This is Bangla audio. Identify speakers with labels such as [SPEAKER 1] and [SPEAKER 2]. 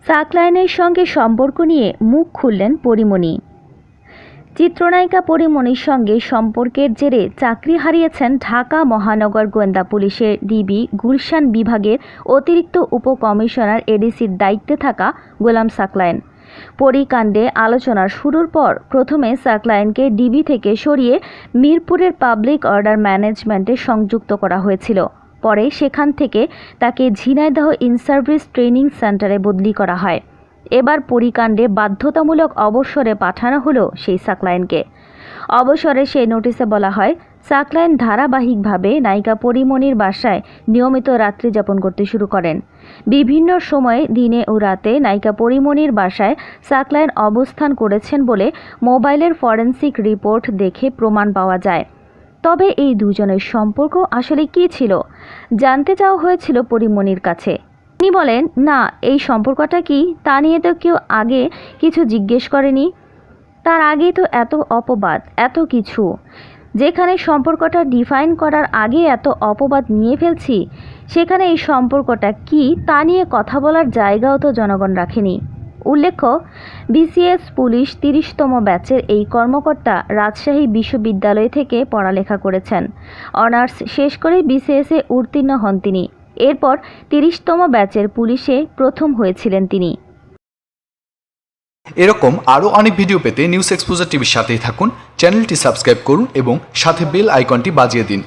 [SPEAKER 1] সাকলায়েনের সঙ্গে সম্পর্ক নিয়ে মুখ খুললেন পরীমণি। চিত্রনায়িকা পরীমণির সঙ্গে সম্পর্কের জেরে চাকরি হারিয়েছেন ঢাকা মহানগর গোয়েন্দা পুলিশের ডিবি গুলশান বিভাগের অতিরিক্ত উপকমিশনার এডিসির দায়িত্বে থাকা গোলাম সাকলায়েন। পরীকাণ্ডে আলোচনার শুরুর পর প্রথমে সাকলায়েনকে ডিবি থেকে সরিয়ে মিরপুরের পাবলিক অর্ডার ম্যানেজমেন্টে সংযুক্ত করা হয়েছিল। পরে সেখান থেকে তাকে ঝিনাইদহ ইন সার্ভিস ট্রেনিং সেন্টারে বদলি করা হয়। এবার পরীকাণ্ডে বাধ্যতামূলক অবসরে পাঠানো হলো সেই সাকলায়েনকে। অবসরে সেই নোটিশে বলা হয়, সাকলায়েন ধারাবাহিকভাবে নায়িকা পরীমণির বাসায় নিয়মিত রাত্রি যাপন করতে শুরু করেন। বিভিন্ন সময়ে দিনে ও রাতে নায়িকা পরীমণির বাসায় সাকলায়েন অবস্থান করেছেন বলে মোবাইলের ফরেনসিক রিপোর্ট দেখে প্রমাণ পাওয়া যায়। তবে এই দুজনের সম্পর্ক আসলে কী ছিল জানতে চাওয়া হয়েছিল পরীমণির কাছে। তিনি বলেন, না, এই সম্পর্কটা কি তা নিয়ে তো কেউ আগে কিছু জিজ্ঞেস করেনি। তার আগেই তো এত অপবাদ, এত কিছু, যেখানে সম্পর্কটা ডিফাইন করার আগে এত অপবাদ নিয়ে ফেলছি, সেখানে এই সম্পর্কটা কি তা নিয়ে কথা বলার জায়গাও তো জনগণ রাখেনি। উল্লেখ্য, বিসিএস পুলিশ ৩০তম ব্যাচের এই কর্মকর্তা রাজশাহী বিশ্ববিদ্যালয় থেকে পড়ালেখা করেছেন। অনার্স শেষ করে বিসিএসে উত্তীর্ণ হন তিনি। এরপর ৩০তম ব্যাচের পুলিশে প্রথম হয়েছিলেন তিনি।
[SPEAKER 2] এরকম আরও অনেক ভিডিও পেতে নিউজ এক্সপোজার টিভির সাথেই থাকুন। চ্যানেলটি সাবস্ক্রাইব করুন এবং সাথে বেল আইকনটি বাজিয়ে দিন।